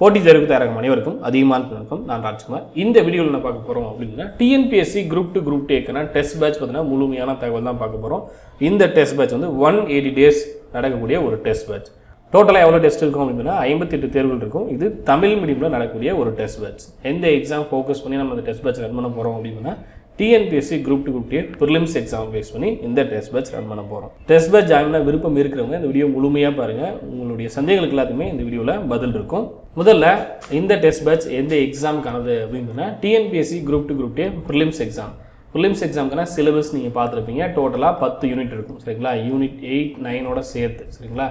போட்டி தேர்வுக்கு தயாராகும் அனைவருக்கும் அதிகமான வணக்கம். நான் ராஜ்குமார். இந்த வீடியோவில் என்ன பார்க்க போகிறோம் அப்படின்னா TNPSC Group 2 Group 2 test batch பார்த்தீங்கன்னா முழுமையான தகவல் தான் பார்க்க போகிறோம். இந்த டெஸ்ட் பேட்ச் வந்து 180 days நடக்கக்கூடிய ஒரு டெஸ்ட் பேட்ச். டோட்டலாக எவ்வளோ டெஸ்ட் இருக்கும் அப்படின்னா 58 தேர்வுகள் இருக்கும். இது தமிழ் மீடியமில் நடக்கக்கூடிய ஒரு டெஸ்ட் பேட்ச். எந்த எக்ஸாம் ஃபோக்கஸ் பண்ணி நம்ம இந்த டெஸ்ட் பேட்ச் ரன் பண்ண போகிறோம் அப்படின்னா TNPSC Group 2 Group 2 prelims exam face பண்ணி இந்த டெஸ்ட் பேட்ச் ரன் பண்ண போகிறோம். டெஸ்ட் பேட்ச் ஜாயின் பண்ண விருப்பம் இருக்கிறவங்க இந்த வீடியோ முழுமையாக பாருங்கள். உங்களுடைய சந்தேகங்களுக்கு எல்லாத்துக்குமே இந்த வீடியோவில் பதில் இருக்கும். முதல்ல இந்த டெஸ்ட் பேட்ச் எந்த எக்ஸாமுக்கானது அப்படின்னா TNPSC Group 2 Group 2 prelims exam. Prelims எக்ஸாமுக்கான சிலபஸ் நீங்கள் பார்த்துருப்பீங்க. டோட்டலாக 10 யூனிட் இருக்கும் சரிங்களா. யூனிட் 8, 9ஓட சேர்த்து சரிங்களா.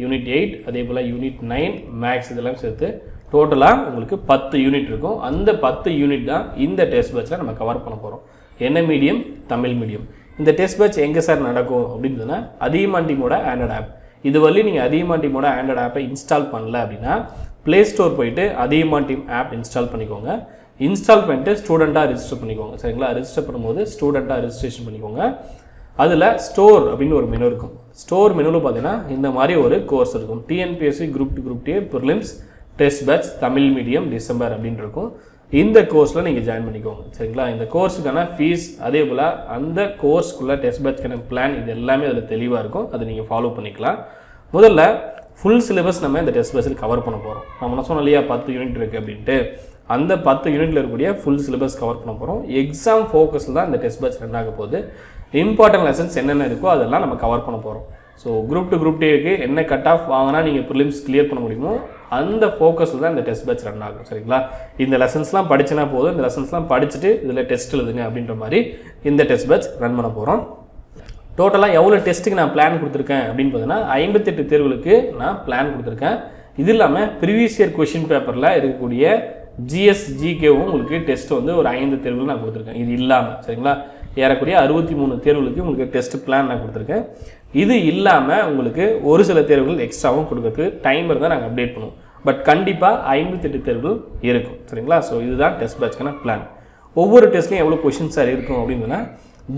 யூனிட் 8 அதே போல் யூனிட் 9 மேக்ஸ் இதெல்லாம் சேர்த்து டோட்டலாக உங்களுக்கு 10 யூனிட் இருக்கும். அந்த 10 யூனிட் தான் இந்த டெஸ்ட் பேட்சில் நம்ம கவர் பண்ண போகிறோம். என்ன மீடியம்? தமிழ் மீடியம். இந்த டெஸ்ட் பேட்ச் எங்கே சார் நடக்கும் அப்படின்னு சொன்னால் அதியமான் டீமோட ஆண்ட்ராய்ட் ஆப். இது வரலையும் நீங்கள் அதியமான் டீமோட ஆண்ட்ராய்ட் ஆப்பை இன்ஸ்டால் பண்ணல அப்படின்னா ப்ளே ஸ்டோர் போயிட்டு அதியமான் டீம் ஆப் இன்ஸ்டால் பண்ணிக்கோங்க. இன்ஸ்டால் பண்ணிட்டு ஸ்டூடெண்ட்டாக ரிஜிஸ்டர் பண்ணிக்கோங்க சரிங்களா. ரிஜிஸ்டர் பண்ணும்போது ஸ்டூடெண்ட்டாக ரிஜிஸ்ட்ரேஷன் பண்ணிக்கோங்க. அதில் ஸ்டோர் அப்படின்னு ஒரு மெனு இருக்கும். ஸ்டோர் மெனுவில் பார்த்தீங்கன்னா இந்த மாதிரி ஒரு கோர்ஸ் இருக்கும். TNPSC Group 2 Group 2 prelims test batch Tamil medium December அப்படின்னு இருக்கும். இந்த கோர்ஸில் நீங்கள் ஜாயின் பண்ணிக்கோங்க சரிங்களா. இந்த கோர்ஸுக்கான ஃபீஸ் அதே போல் அந்த கோர்ஸ்க்குள்ளே டெஸ்ட் பேட்ச்க்கான பிளான் இது எல்லாமே அதில் தெளிவாக இருக்கும். அதை நீங்கள் ஃபாலோ பண்ணிக்கலாம். முதல்ல ஃபுல் சிலபஸ் நம்ம இந்த டெஸ்ட் பேட்சில் கவர் பண்ண போகிறோம். நம்ம என்ன சொன்னோம் இல்லையா 10 யூனிட் இருக்குது அப்படின்ட்டு. அந்த 10 யூனிட்டில் இருக்கக்கூடிய ஃபுல் சிலபஸ் கவர் பண்ண போகிறோம். எக்ஸாம் ஃபோக்கஸில் தான் இந்த டெஸ்ட் பேட்ச் ரன் ஆக போகுது. இம்பார்ட்டன்ட் லெசன்ஸ் என்னென்ன இருக்கோ அதெல்லாம் நம்ம கவர் பண்ண போகிறோம். ஸோ Group 2 Group 2க்கு என்ன கட் ஆஃப் வாங்கினா நீங்கள் ப்ரிலிம்ஸ் கிளியர் பண்ண முடியுமோ அந்த ஃபோக்கஸில் தான் இந்த டெஸ்ட் பேட்ச் ரன் ஆகும் சரிங்களா. இந்த லெசன்ஸ்லாம் படிச்சினா போதும். இந்த லெசன்ஸ்லாம் படிச்சுட்டு இதில் டெஸ்ட் எழுதுங்க அப்படின்ற மாதிரி இந்த டெஸ்ட் பேட்ச் ரன் பண்ண போகிறோம். டோட்டலாக எவ்வளோ டெஸ்ட்டுக்கு நான் பிளான் கொடுத்துருக்கேன் அப்படின்னு பார்த்தீங்கன்னா 58 தேர்வுகளுக்கு நான் பிளான் கொடுத்துருக்கேன். இது இல்லாமல் ப்ரீவியஸ் இயர் கொஷின் பேப்பரில் இருக்கக்கூடிய ஜிஎஸ் ஜிகேவும் உங்களுக்கு டெஸ்ட் வந்து ஒரு 5 தேர்வுகள் நான் கொடுத்துருக்கேன். இது இல்லாமல் சரிங்களா ஏறக்கூடிய 63 தேர்வுகளுக்கு உங்களுக்கு டெஸ்ட் பிளான் நான் கொடுத்துருக்கேன். இது இல்லாமல் உங்களுக்கு ஒரு சில தேர்வுகள் எக்ஸ்ட்ராவும் கொடுக்கறதுக்கு டைம் இருந்தால் நாங்கள் அப்டேட் பண்ணுவோம். பட் கண்டிப்பாக 58 தேர்வுகள் இருக்கும் சரிங்களா. ஸோ இதுதான் டெஸ்ட் பேட்ச்க்கான பிளான். ஒவ்வொரு டெஸ்ட்லையும் எவ்வளோ கொஷின்ஸ் சார் இருக்கும் அப்படின்னா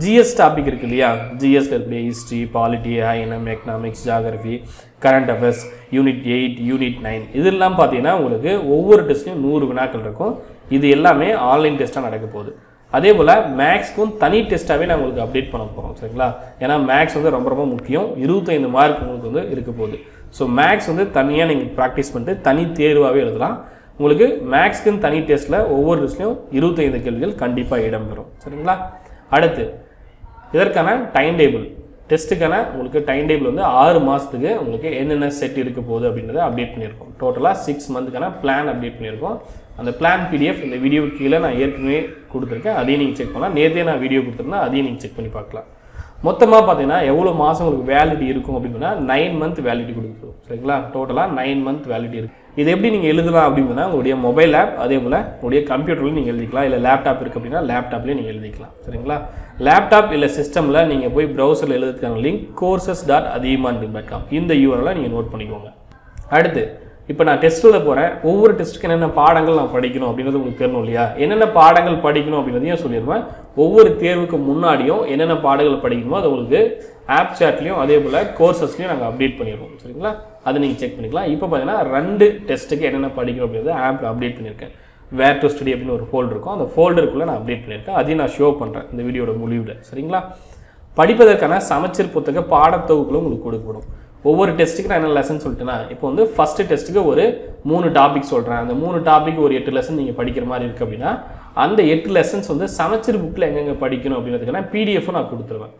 ஜிஎஸ் டாபிக் இருக்குது இல்லையா. ஜிஎஸ்ல இருக்கக்கூடிய history, polity, INM, economics, geography, current affairs, unit 8, unit 9 இதெல்லாம் பார்த்தீங்கன்னா உங்களுக்கு ஒவ்வொரு டெஸ்ட்லையும் 100 வினாக்கள் இருக்கும். இது எல்லாமே ஆன்லைன் டெஸ்ட்டாக நடக்க போகுது. அதே போல் மேக்ஸ்க்கும் தனி டெஸ்ட்டாகவே நான் உங்களுக்கு அப்டேட் பண்ண போகிறோம் சரிங்களா. ஏன்னா மேக்ஸ் வந்து ரொம்ப ரொம்ப முக்கியம். 25 மார்க் உங்களுக்கு வந்து இருக்க போகுது. ஸோ மேக்ஸ் வந்து தனியாக நீங்கள் ப்ராக்டிஸ் பண்ணிட்டு தனி தேர்வாகவே எழுதலாம். உங்களுக்கு மேக்ஸ்க்குன்னு தனி டெஸ்ட்டில் ஒவ்வொரு டெஸ்ட்லையும் 25 கேள்விகள் கண்டிப்பாக இடம்பெறும் சரிங்களா. அடுத்து இதற்கான டைம் டேபிள் டெஸ்ட்டுக்கான உங்களுக்கு டைம் டேபிள் வந்து 6 மாதத்துக்கு உங்களுக்கு என்னென்ன செட் இருக்க போகுது அப்படின்றத அப்டேட் பண்ணியிருக்கோம். டோட்டலாக 6 மந்த்துக்கான பிளான் அப்டேட் பண்ணியிருக்கோம். அந்த பிளான் PDF இந்த வீடியோ கீழே நான் ஏற்கனவே கொடுத்துருக்கேன். அதையும் நீங்கள் செக் பண்ணலாம். நேற்றே நான் வீடியோ கொடுத்துருந்தேன். அதையும் நீங்கள் செக் பண்ணி பார்க்கலாம். மொத்தமாக பார்த்தீங்கன்னா எவ்வளோ மாதம் உங்களுக்கு வேலிடிட்டி இருக்கும் அப்படின்னா 9 மந்த் வேலிடிட்டி கொடுத்துருவோம் சரிங்களா. டோட்டலாக 9 மந்த் வேலிடிட்டி இருக்குது. இது எப்படி நீங்கள் எழுதலாம் அப்படின்னா உங்களுடைய மொபைல் ஆப் அதே போல் உங்களுடைய கம்ப்யூட்டர்லையும் நீங்கள் எழுதிக்கலாம். இல்லை லேப்டாப் இருக்குது அப்படின்னா லேப்டாப்லேயும் நீங்கள் எழுதிக்கலாம் சரிங்களா. லேப்டாப் இல்லை சிஸ்டமில் நீங்கள் போய் ப்ரௌசரில் எழுதுறதுக்கான லிங்க் courses.adiyaman.com இந்த URL நீங்கள் நோட் பண்ணிக்கோங்க. அடுத்து இப்போ நான் டெஸ்ட்டில் போகிறேன். ஒவ்வொரு டெஸ்ட்டுக்கு என்னென்ன பாடங்கள் நான் படிக்கணும் அப்படின்றது உங்களுக்கு தெரியணும் இல்லையா. என்னென்ன பாடங்கள் படிக்கணும் அப்படின்றதையும் சொல்லிடுவேன். ஒவ்வொரு தேர்வுக்கு முன்னாடியும் என்னென்ன பாடங்கள் படிக்கணுமோ அது உங்களுக்கு ஆப் சாட்லேயும் அதே போல் கோர்சஸ்லையும் நாங்கள் அப்டேட் பண்ணிடுவோம் சரிங்களா. அதை நீங்கள் செக் பண்ணிக்கலாம். இப்போ பார்த்தீங்கன்னா 2 டெஸ்ட்டுக்கு என்னென்ன படிக்கணும் அப்படின்றத ஆப்பில் அப்டேட் பண்ணியிருக்கேன். வேர் டு ஸ்டடி அப்படின்னு ஒரு ஃபோல்டர் இருக்கும். அந்த ஃபோல்டருக்குள்ளே நான் அப்டேட் பண்ணியிருக்கேன். அதையும் நான் ஷோ பண்ணுறேன் இந்த வீடியோட முடிவில் சரிங்களா. படிப்பதற்கான சமச்சீர் புத்தக பாடத்தொகுப்புகளும் உங்களுக்கு கொடுக்கப்படும். ஒவ்வொரு டெஸ்ட்டுக்கு நான் என்ன லெசன் சொல்லிட்டேன்னா இப்போ வந்து ஃபஸ்ட்டு டெஸ்ட்டுக்கு ஒரு 3 டாபிக் சொல்கிறேன். அந்த 3 டாபிக் ஒரு 8 லெசன் நீங்கள் படிக்கிற மாதிரி இருக்குது அப்படின்னா அந்த 8 லெசன்ஸ் வந்து சமச்சீர் புக்கில் எங்கெங்கே படிக்கணும் அப்படின்றதுக்கான PDF நான் கொடுத்துருவேன்.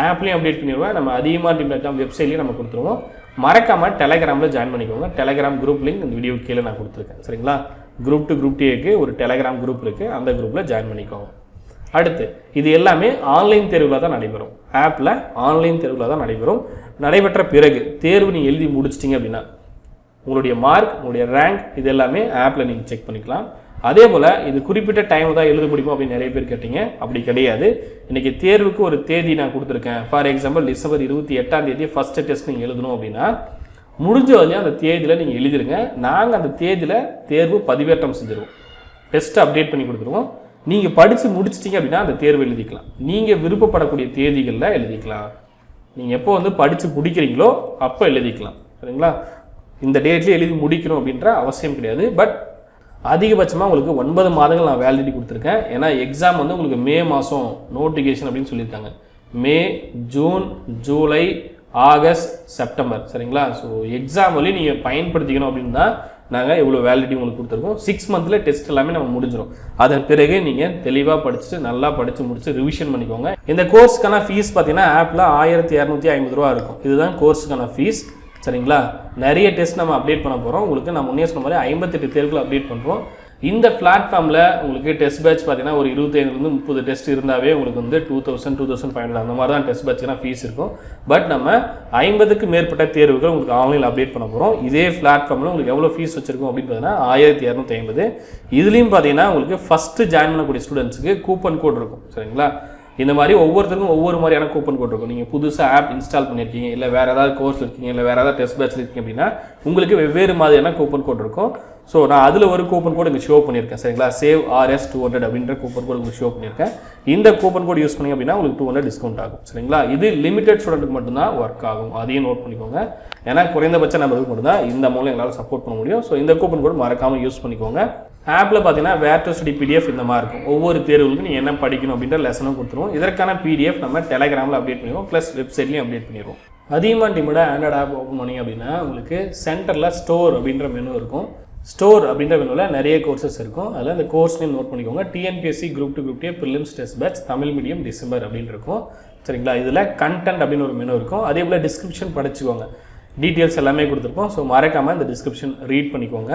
ஆப்லேயும் அப்டேட் பண்ணிடுவேன். நம்ம அதியமான் வெப்சைட்லேயும் நம்ம கொடுத்துருவோம். மறக்காமல் டெலகிராமில் ஜாயின் பண்ணிக்கோங்க. டெலகிராம் குரூப் லிங்க் இந்த வீடியோ கீழே நான் கொடுத்துருக்கேன் சரிங்களா. Group 2 Group 2க்கு ஒரு டெலகிராம் குரூப் இருக்குது. அந்த குரூப்பில் ஜாயின் பண்ணிக்கோங்க. அடுத்து இது எல்லாமே ஆன்லைன் தேர்வில் தான் நடைபெறும். ஆப்பில் ஆன்லைன் தேர்வில் தான் நடைபெறும். நடைபெற்ற பிறகு தேர்வு நீங்கள் எழுதி முடிச்சிட்டிங்க அப்படின்னா உங்களுடைய மார்க் உங்களுடைய ரேங்க் இது எல்லாமே ஆப்பில் நீங்கள் செக் பண்ணிக்கலாம். அதே போல் இது குறிப்பிட்ட டைம் தான் எழுத முடியுமோ அப்படின்னு நிறைய பேர் கேட்டீங்க. அப்படி கிடையாது. இன்றைக்கி தேர்வுக்கு ஒரு தேதி நான் கொடுத்துருக்கேன். ஃபார் எக்ஸாம்பிள் டிசம்பர் 28ஆம் தேதி ஃபஸ்ட்டு டெஸ்ட் நீங்கள் எழுதணும் அப்படின்னா முடிஞ்ச வரையும் அந்த தேதியில் நீங்கள் எழுதிருங்க. நாங்கள் அந்த தேதியில் தேர்வு பதிவேற்றம் செஞ்சுருவோம். டெஸ்ட்டை அப்டேட் பண்ணி கொடுத்துருவோம். நீங்கள் படித்து முடிச்சிட்டிங்க அப்படின்னா அந்த தேர்வு எழுதிக்கலாம். நீங்கள் விருப்பப்படக்கூடிய தேதிகளில் எழுதிக்கலாம். நீங்கள் எப்போ வந்து படித்து முடிக்கிறீங்களோ அப்போ எழுதிக்கலாம் சரிங்களா. இந்த டேட்லேயே எழுதி முடிக்கணும் அப்படின்ற அவசியம் கிடையாது. பட் அதிகபட்சமாக உங்களுக்கு 9 மாதங்கள் நான் வேலிடிட்டி கொடுத்துருக்கேன். ஏன்னா எக்ஸாம் வந்து உங்களுக்கு மே மாதம் நோட்டிஃபிகேஷன் அப்படின்னு சொல்லியிருக்காங்க. மே, ஜூன், ஜூலை, ஆகஸ்ட், செப்டம்பர், சரிங்களா? ஸோ எக்ஸாம் வழி நீங்கள் பயன்படுத்திக்கணும் அப்படின்னு தான் நாங்கள் இவ்வளோ வேலிடிட்டி உங்களுக்கு கொடுத்துருக்கோம். 6 மந்த்தில் டெஸ்ட் எல்லாமே நம்ம முடிஞ்சிடும். அதன் பிறகு நீங்கள் தெளிவாக படிச்சுட்டு நல்லா படித்து முடிச்சு ரிவிஷன் பண்ணிக்கோங்க. இந்த கோர்ஸுக்கான ஃபீஸ் பார்த்தீங்கன்னா ஆப்பில் 1250 ரூபா இருக்கும். இதுதான் கோர்ஸுக்கான ஃபீஸ், சரிங்களா? நிறைய டெஸ்ட் நம்ம அப்டேட் பண்ண போகிறோம். உங்களுக்கு நான் முன்னே சொன்ன மாதிரி 58 தேர்வுகள் அப்டேட் பண்ணுறோம். இந்த பிளாட்ஃபார்மில் உங்களுக்கு டெஸ்ட் பேட்ச் பார்த்தீங்கன்னா ஒரு 25 to 30 டெஸ்ட் இருந்தாவே உங்களுக்கு வந்து 2000 2500 அந்த மாதிரி தான் டெஸ்ட் பேட்ச்னா ஃபீஸ் இருக்கும். பட் நம்ம 50க்கு மேற்பட்ட தேர்வுகள் உங்களுக்கு ஆன்லைனில் அப்டேட் பண்ண போகிறோம். இதே பிளாட்ஃபார்மில் உங்களுக்கு எவ்வளோ ஃபீஸ் வச்சிருக்கோம் அப்படின்னு பார்த்தீங்கன்னா 1250. இதுலேயும் பார்த்தீங்கன்னா உங்களுக்கு ஃபஸ்ட்டு ஜாயின் பண்ணக்கூடிய ஸ்டூடெண்ட்ஸுக்கு கூப்பன் கோட் இருக்கும், சரிங்களா? இந்த மாதிரி ஒவ்வொருத்தருக்கும் ஒவ்வொரு மாதிரியான கூப்பன் கோட் இருக்கும். நீங்கள் புதுசாக ஆப் இன்ஸ்டால் பண்ணியிருக்கீங்க, இல்லை வேறு ஏதாவது கோர்ஸ் இருக்கீங்க, இல்லை வேறு ஏதாவது டெஸ்ட் பேட்ச் இருக்கீங்க அப்படின்னா உங்களுக்கு வெவ்வேறு மாதிரியான கூப்பன் கோட் இருக்கும். ஸோ நான் அதில் ஒரு கூப்பன் கோட் இங்கே ஷோ பண்ணியிருக்கேன், சரிங்களா? சேவ் RS 200 அப்படின்ற கூப்பன் கோட் உங்களுக்கு ஷோ பண்ணியிருக்கேன். இந்த கூப்பன் கோட் யூஸ் பண்ணிங்க அப்படின்னா உங்களுக்கு 200 டிஸ்கவுண்ட் ஆகும், சரிங்களா? இது லிமிடெட் ஸ்டூடெண்ட்டுக்கு மட்டும்தான் ஒர்க் ஆகும். அதையும் நோட் பண்ணிக்கோங்க. ஏன்னா குறைந்தபட்ச நம்பருக்கு மட்டும்தான் இந்த மூலம் எங்களால் சப்போர்ட் பண்ண முடியும். ஸோ இந்த கூப்பன் கோட் மறக்காமல் யூஸ் பண்ணிக்கோங்க. ஆப்பில் பார்த்தீங்கன்னா வேர் டு ஸ்டடி PDF இந்த மாதிரி இருக்கும். ஒவ்வொரு தேர்வுகளுக்கும் நீங்கள் என்ன படிக்கணும் அப்படின்ற லெசனும் கொடுத்துருவோம். இதற்கான PDF நம்ம டெலகிராமில் அப்டேட் பண்ணிடுவோம், ப்ளஸ் வெப்சைட்லையும் அப்டேட் பண்ணிடுவோம். அதிகமாக டீமோட ஆண்ட்ராய்ட் ஆப் ஓப்பன் பண்ணிங்க அப்படின்னா உங்களுக்கு சென்டரில் ஸ்டோர் அப்படின்ற மெனு இருக்கும். ஸ்டோர் அப்படின்ற மெனுவில் நிறைய கோர்சஸ் இருக்கும். அதில் இந்த கோர்ஸ் நேம் நோட் பண்ணிக்கோங்க. TNPSC Group 2 Group A prelims test batch Tamil medium December அப்படின்னு இருக்கும், சரிங்களா? இதில் கண்டென்ட் அப்படின்னு ஒரு மெனு இருக்கும். அதே போல் டிஸ்கிரிப்ஷன் படிச்சுக்கோங்க. டீட்டெயில்ஸ் எல்லாமே கொடுத்துருப்போம். ஸோ மறக்காமல் இந்த டிஸ்கிரிப்ஷன் ரீட் பண்ணிக்கோங்க.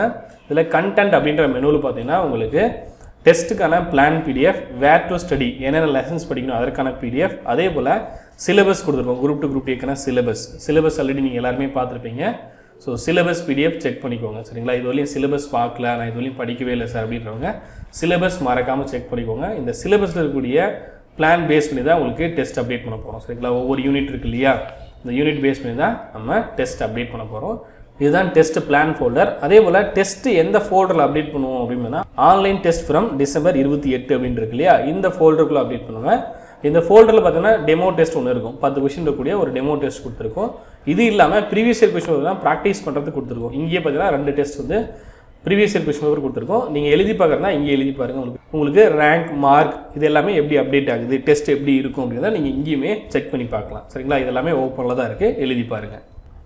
இதில் கண்டென்ட் அப்படின்ற மெனுவில் பார்த்தீங்கன்னா உங்களுக்கு டெஸ்ட்டுக்கான plan PDF, where to study என்னென்ன லெசன்ஸ் படிக்கணும் அதற்கான PDF, அதே போல் சிலபஸ் கொடுத்துருக்கோம். Group 2 Group Aக்கான சிலபஸ் ஆல்ரெடி நீங்கள் எல்லாருமே பார்த்துருப்பீங்க. ஸோ சிலபஸ் PDF செக் பண்ணிக்கோங்க, சரிங்களா? இது வரையும் சிலபஸ் பார்க்கல, நான் இது வரையும் படிக்கவே இல்லை சார் அப்படின்றவங்க சிலபஸ் மறக்காமல் செக் பண்ணிக்கோங்க. இந்த சிலபஸில் இருக்கக்கூடிய பிளான் பேஸ் பண்ணி தான் உங்களுக்கு டெஸ்ட் அப்டேட் பண்ண போகிறோம், சரிங்களா? ஒவ்வொரு யூனிட் இருக்கு இல்லையா, இந்த யூனிட் பேஸ் பண்ணி தான் நம்ம டெஸ்ட் அப்டேட் பண்ண போகிறோம். இதுதான் டெஸ்ட் பிளான் ஃபோல்டர். அதே போல் டெஸ்ட் எந்த ஃபோல்டரில் அப்டேட் பண்ணுவோம் அப்படின்னா ஆன்லைன் டெஸ்ட் ஃப்ரம் டிசம்பர் 28 அப்படின்னு இருக்கு இல்லையா, இந்த ஃபோல்டருக்குள்ளே அப்டேட் பண்ணுவேன். இந்த ஃபோல்டரில் பார்த்தீங்கன்னா டெமோ டெஸ்ட் ஒன்று இருக்கும். 10 கொஸ்டின் இருக்கக்கூடிய ஒரு டெமோ டெஸ்ட் கொடுத்துருக்கோம். இது இல்லாமல் ப்ரீவியஸ் இயர் கொஸ்டின் தான் ப்ராக்டிஸ் பண்ணுறதுக்கு கொடுத்துருக்கோம். இங்கேயே பார்த்தீங்கன்னா 2 டெஸ்ட் வந்து ப்ரீவியஸ் இயர் கொஸ்டின் பேப்பர் கொடுத்துருக்கோம். நீங்கள் எழுதி பார்க்குறதா இங்கே எழுதி பாருங்கள். உங்களுக்கு ரேங்க், மார்க் இது எல்லாமே எப்படி அப்டேட் ஆகுது, டெஸ்ட் எப்படி இருக்கும் அப்படின்றத நீங்கள் இங்கேயுமே செக் பண்ணி பார்க்கலாம், சரிங்களா? இது எல்லாமே ஓப்பனில் தான் இருக்குது, எழுதி பாருங்கள்.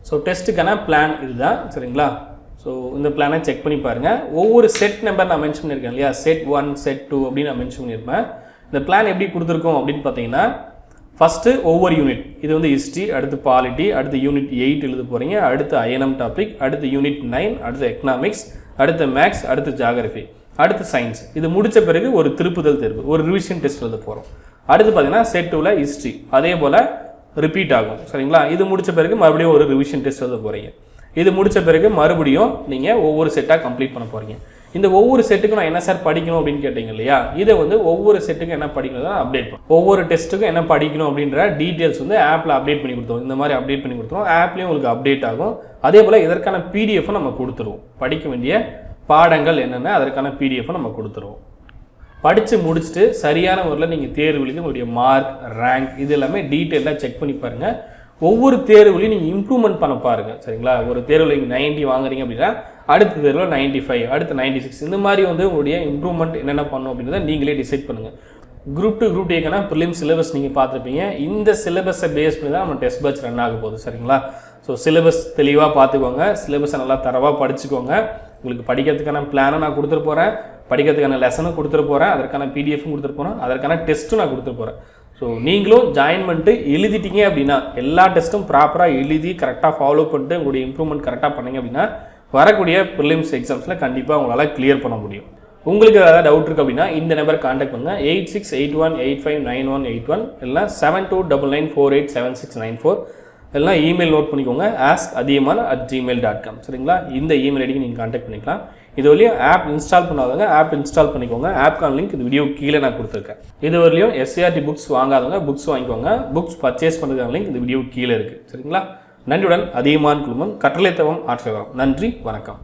ஸோ டெஸ்ட்டுக்கான பிளான் இதுதான், சரிங்களா? ஸோ இந்த பிளானை செக் பண்ணி பாருங்கள். ஒவ்வொரு செட் நம்பர் நான் மென்ஷன் பண்ணியிருக்கேன் இல்லையா, செட் 1 செட் 2 அப்படின்னு நான் மென்ஷன் பண்ணியிருப்பேன். இந்த பிளான் எப்படி கொடுத்துருக்கோம் அப்படின்னு பார்த்தீங்கன்னா ஃபஸ்ட்டு ஒவ்வொரு யூனிட், இது வந்து ஹிஸ்ட்ரி, அடுத்து பாலிட்டி, அடுத்து யூனிட் 8 எழுத போகிறீங்க, அடுத்து INM டாபிக், அடுத்து யூனிட் 9, அடுத்து எக்கனாமிக்ஸ், அடுத்து மேக்ஸ், அடுத்து ஜியாகிரஃபி, அடுத்து சயின்ஸ். இது முடித்த பிறகு ஒரு திருப்புதல் தேர்வு, ஒரு ரிவிஷன் டெஸ்ட் எழுத போகிறோம். அடுத்து பார்த்தீங்கன்னா செட் 2ல் ஹிஸ்ட்ரி, அதே போல் ரிப்பீட் ஆகும், சரிங்களா? இது முடித்த பிறகு மறுபடியும் ஒரு ரிவிஷன் டெஸ்ட் எழுத போகிறீங்க. இது முடித்த பிறகு மறுபடியும் நீங்கள் ஒவ்வொரு செட்டாக கம்ப்ளீட் பண்ண போகிறீங்க. இந்த ஒவ்வொரு செட்டுக்கும் நான் என்ன சார் படிக்கணும் அப்படின்னு கேட்டீங்க இல்லையா, இதை வந்து ஒவ்வொரு செட்டுக்கும் என்ன படிக்கணும் தான் அப்டேட் பண்ணும். ஒவ்வொரு டெஸ்ட்டுக்கும் என்ன படிக்கணும் அப்படின்ற டீட்டெயில்ஸ் வந்து ஆப்பில் அப்டேட் பண்ணி கொடுத்துருவோம். இந்த மாதிரி அப்டேட் பண்ணி கொடுத்துருவோம். ஆப்லேயும் உங்களுக்கு அப்டேட் ஆகும். அதே போல் இதற்கான PDF நம்ம கொடுத்துருவோம். படிக்க வேண்டிய பாடங்கள் என்னென்ன அதற்கான PDF நம்ம கொடுத்துருவோம். படித்து முடிச்சுட்டு சரியான முறையில் நீங்கள் தேர்வுகளுக்கு உங்களுடைய மார்க், ரேங்க் இது எல்லாமே டீட்டெயிலாக செக் பண்ணி பாருங்கள். ஒவ்வொரு தேர்வுலையும் நீங்கள் இம்ப்ரூவ்மெண்ட் பண்ண பாருங்கள், சரிங்களா? ஒரு தேர்வில் நீங்கள் 90 வாங்குறீங்க அப்படின்னா அடுத்த தேர்வில் 95, அடுத்து 96 இந்த மாதிரி வந்து உங்களுடைய இம்ப்ரூவ்மெண்ட் என்னென்ன பண்ணணும் அப்படின்றத நீங்களே டிசைட் பண்ணுங்கள். Group 2 Group Aக்கான ப்ரிலிம்ஸ் சிலபஸ் நீங்கள் பார்த்துருப்பீங்க. இந்த சிலபஸை பேஸ் பண்ணி தான் நம்ம டெஸ்ட் பேட்ச் ரன் ஆக போகுது, சரிங்களா? ஸோ சிலபஸ் தெளிவாக பார்த்துக்கோங்க, சிலபஸை நல்லா தரவாக படிச்சுக்கோங்க. உங்களுக்கு படிக்கிறதுக்கான பிளானை நான் கொடுத்துட்டு போகிறேன், படிக்கிறதுக்கான லெசனும் கொடுத்துட்டு போகிறேன், அதற்கான PDFும் கொடுத்துட்டு போகிறேன், அதற்கான டெஸ்ட்டும் நான் கொடுத்துட்டு போகிறேன். ஸோ நீங்களும் ஜாயின் பண்ணிட்டு எழுதிட்டீங்க அப்படின்னா எல்லா டெஸ்ட்டும் ப்ராப்பராக எழுதி கரெக்டாக ஃபாலோ பண்ணிட்டு உங்களுடைய இம்ப்ரூவ்மெண்ட் கரெக்டாக பண்ணீங்க அப்படின்னா வரக்கூடிய ப்ரிலிம்ஸ் எக்ஸாம்ஸில் கண்டிப்பாக உங்களால் கிளியர் பண்ண முடியும். உங்களுக்கு ஏதாவது டவுட் இருக்குது அப்படின்னா இந்த நம்பர் கான்டாக்ட் பண்ணுங்கள். 8681859181 இல்லைனா 7299487694 இல்லைனா இமெயில் நோட் பண்ணிக்கோங்க askathiyaman@gmail.com, சரிங்களா? இந்த இமெயில் ஐடிக்கு நீங்கள் கான்டாக்ட் பண்ணிக்கலாம். இது வரையும் ஆப் இன்ஸ்டால் பண்ணாதவங்க ஆப் இன்ஸ்டால் பண்ணிக்கோங்க. ஆப்கான லிங்க் இந்த வீடியோ கீழே நான் கொடுத்துருக்கேன். இது வரையும் SCRT புக்ஸ் வாங்காதவங்க புக்ஸ் வாங்கிக்கோங்க. புக்ஸ் பர்ச்சேஸ் பண்ணுறதுக்கான லிங்க் இந்த வீடியோ கீழே இருக்குது, சரிங்களா? நன்றியுடன் அதியமான் குழுமம், கட்டளை தவம் ஆற்றலாம். நன்றி, வணக்கம்.